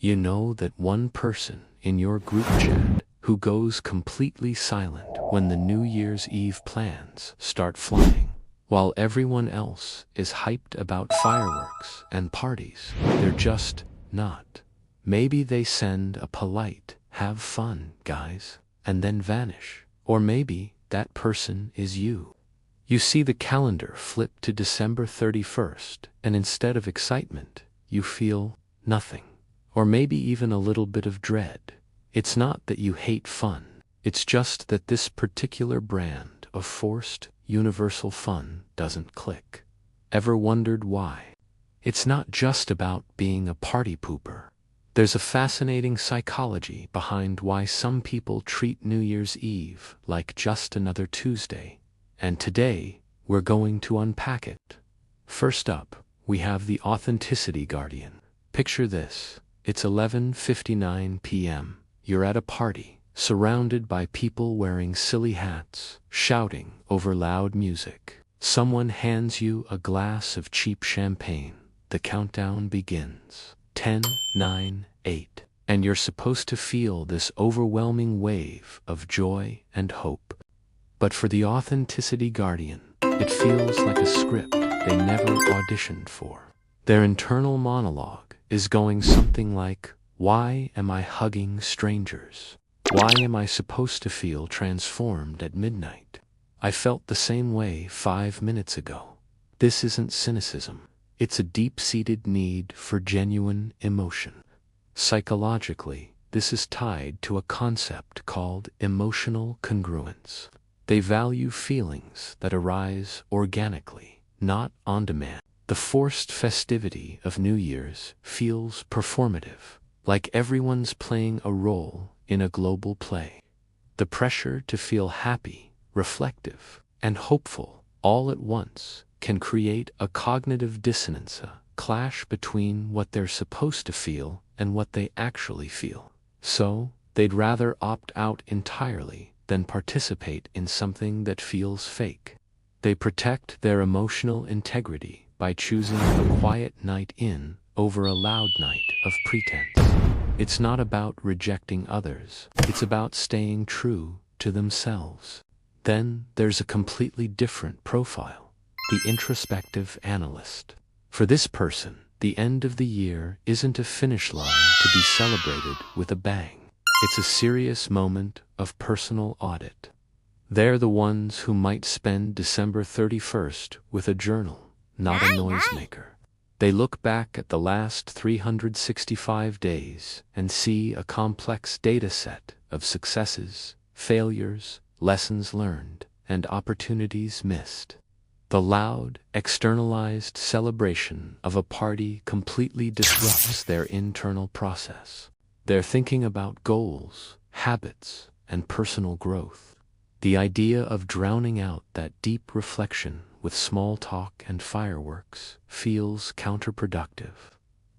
You know that one person in your group chat who goes completely silent when the New Year's Eve plans start flying, while everyone else is hyped about fireworks and parties. They're just not. Maybe they send a polite, "Have fun, guys," and then vanish. Or maybe that person is you. You see the calendar flip to December 31st, and instead of excitement, you feel nothing. Or maybe even a little bit of dread. It's not that you hate fun. It's just that this particular brand of forced, universal fun doesn't click. Ever wondered why? It's not just about being a party pooper. There's a fascinating psychology behind why some people treat New Year's Eve like just another Tuesday. And today, we're going to unpack it. First up, we have the authenticity guardian. Picture this. It's 11:59 p.m. You're at a party, surrounded by people wearing silly hats, shouting over loud music. Someone hands you a glass of cheap champagne. The countdown begins. 10, 9, 8. And you're supposed to feel this overwhelming wave of joy and hope. But for the authenticity guardian, it feels like a script they never auditioned for. Their internal monologue is going something like, "Why am I hugging strangers? Why am I supposed to feel transformed at midnight? I felt the same way 5 minutes ago." This isn't cynicism. It's a deep-seated need for genuine emotion. Psychologically, this is tied to a concept called emotional congruence. They value feelings that arise organically, not on demand. The forced festivity of New Year's feels performative, like everyone's playing a role in a global play. The pressure to feel happy, reflective, and hopeful all at once can create a cognitive dissonance, a clash between what they're supposed to feel and what they actually feel. So, they'd rather opt out entirely than participate in something that feels fake. They protect their emotional integrity by choosing a quiet night in over a loud night of pretense. It's not about rejecting others, it's about staying true to themselves. Then there's a completely different profile, the introspective analyst. For this person, the end of the year isn't a finish line to be celebrated with a bang. It's a serious moment of personal audit. They're the ones who might spend December 31st with a journal, not a noisemaker. They look back at the last 365 days and see a complex data set of successes, failures, lessons learned, and opportunities missed. The loud, externalized celebration of a party completely disrupts their internal process. They're thinking about goals, habits, and personal growth. The idea of drowning out that deep reflection with small talk and fireworks feels counterproductive.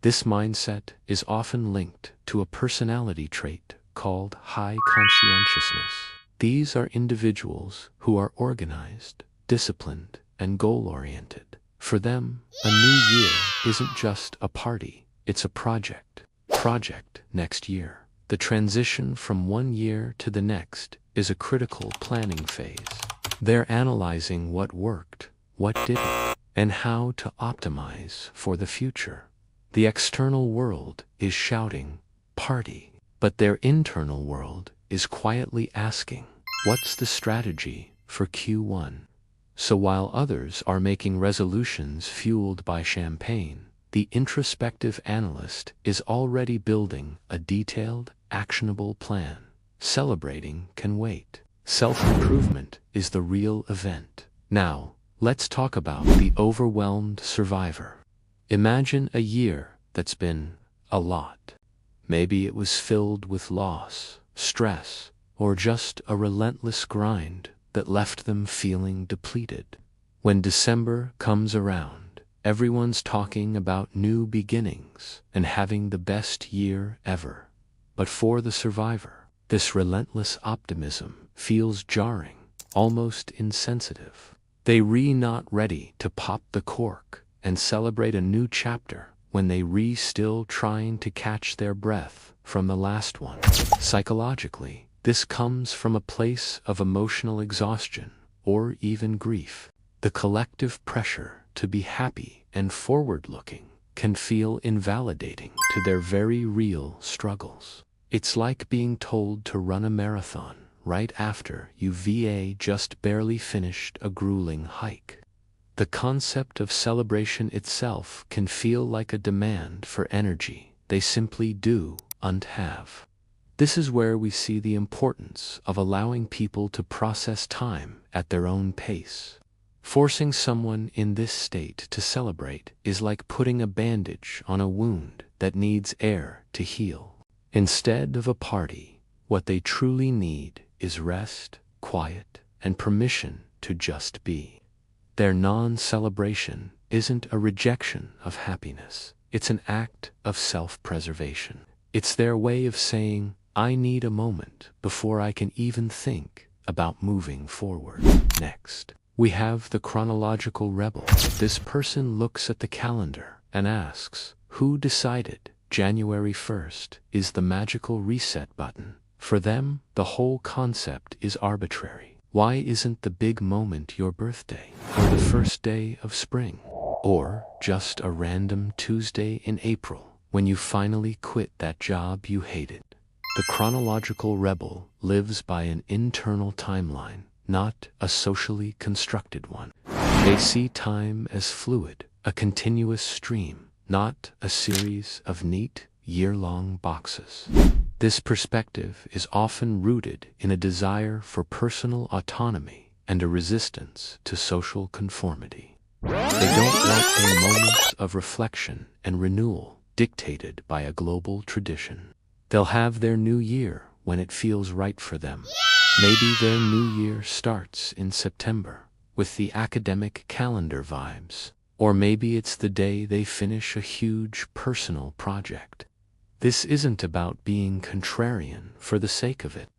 This mindset is often linked to a personality trait called high conscientiousness. These are individuals who are organized, disciplined, and goal-oriented. For them, a new year isn't just a party, it's a project. Next year. The transition from one year to the next is a critical planning phase. They're analyzing what worked, what didn't, and how to optimize for the future. The external world is shouting, "Party," but their internal world is quietly asking, "What's the strategy for Q1?" So while others are making resolutions fueled by champagne, the introspective analyst is already building a detailed, actionable plan. Celebrating can wait. Self-improvement is the real event. Now, let's talk about the overwhelmed survivor. Imagine a year that's been a lot. Maybe it was filled with loss, stress, or just a relentless grind that left them feeling depleted. When December comes around, everyone's talking about new beginnings and having the best year ever. But for the survivor, this relentless optimism feels jarring, almost insensitive. They're not ready to pop the cork and celebrate a new chapter when they still trying to catch their breath from the last one. Psychologically, this comes from a place of emotional exhaustion or even grief. The collective pressure to be happy and forward-looking can feel invalidating to their very real struggles. It's like being told to run a marathon right after you've just barely finished a grueling hike. The concept of celebration itself can feel like a demand for energy they simply don't have. This is where we see the importance of allowing people to process time at their own pace. Forcing someone in this state to celebrate is like putting a bandage on a wound that needs air to heal. Instead of a party, what they truly need is rest, quiet, and permission to just be. Their non-celebration isn't a rejection of happiness. It's an act of self-preservation. It's their way of saying, I need a moment before I can even think about moving forward. Next, we have the chronological rebel. This person looks at the calendar and asks, who decided January 1st is the magical reset button? For them, the whole concept is arbitrary. Why isn't the big moment your birthday, or the first day of spring, or just a random Tuesday in April when you finally quit that job you hated? The chronological rebel lives by an internal timeline, not a socially constructed one. They see time as fluid, a continuous stream, not a series of neat, year-long boxes. This perspective is often rooted in a desire for personal autonomy and a resistance to social conformity. They don't want their moments of reflection and renewal dictated by a global tradition. They'll have their new year when it feels right for them. Maybe their new year starts in September with the academic calendar vibes, or maybe it's the day they finish a huge personal project. This isn't about being contrarian for the sake of it.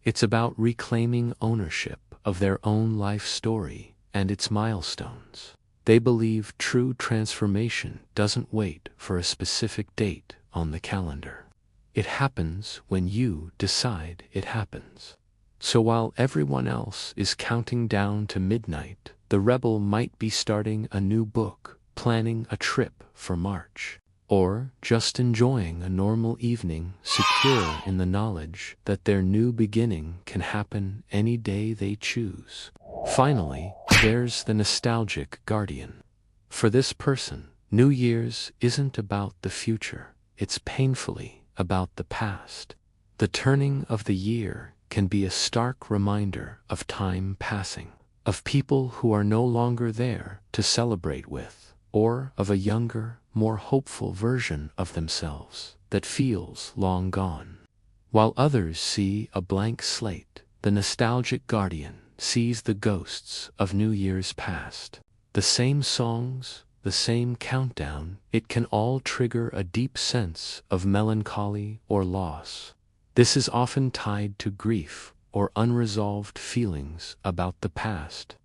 It's about reclaiming ownership of their own life story and its milestones. They believe true transformation doesn't wait for a specific date on the calendar. It happens when you decide it happens. So while everyone else is counting down to midnight, the rebel might be starting a new book, planning a trip for March, or just enjoying a normal evening, secure in the knowledge that their new beginning can happen any day they choose. Finally, there's the nostalgic guardian. For this person, New Year's isn't about the future, it's painfully about the past. The turning of the year can be a stark reminder of time passing, of people who are no longer there to celebrate with, or of a younger, more hopeful version of themselves that feels long gone. While others see a blank slate, the nostalgic guardian sees the ghosts of New Year's past. The same songs, the same countdown, it can all trigger a deep sense of melancholy or loss. This is often tied to grief or unresolved feelings about the past.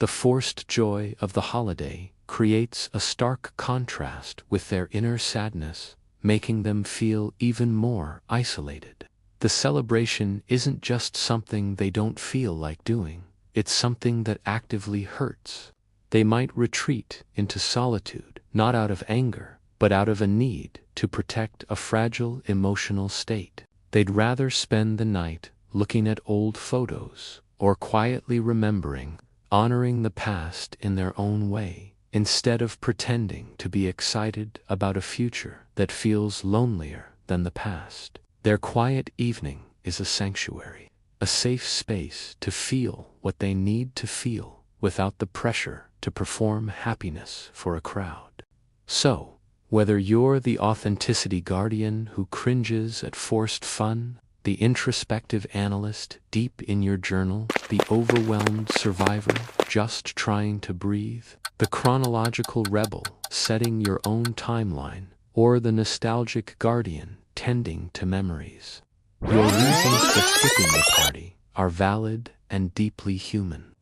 The forced joy of the holiday creates a stark contrast with their inner sadness, making them feel even more isolated. The celebration isn't just something they don't feel like doing, it's something that actively hurts. They might retreat into solitude, not out of anger, but out of a need to protect a fragile emotional state. They'd rather spend the night looking at old photos, or quietly remembering, honoring the past in their own way, instead of pretending to be excited about a future that feels lonelier than the past. Their quiet evening is a sanctuary, a safe space to feel what they need to feel without the pressure to perform happiness for a crowd. So, whether you're the authenticity guardian who cringes at forced fun, the introspective analyst deep in your journal, the overwhelmed survivor just trying to breathe, the chronological rebel setting your own timeline, or the nostalgic guardian tending to memories, your reasons for skipping the party are valid and deeply human.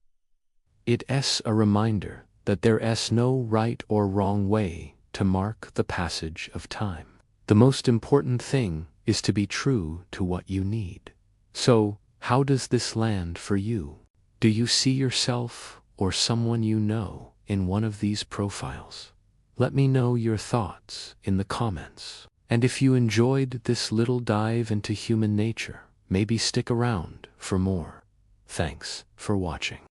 It's a reminder that there's no right or wrong way to mark the passage of time. The most important thing is to be true to what you need. So, how does this land for you? Do you see yourself or someone you know in one of these profiles? Let me know your thoughts in the comments. And if you enjoyed this little dive into human nature, maybe stick around for more. Thanks for watching.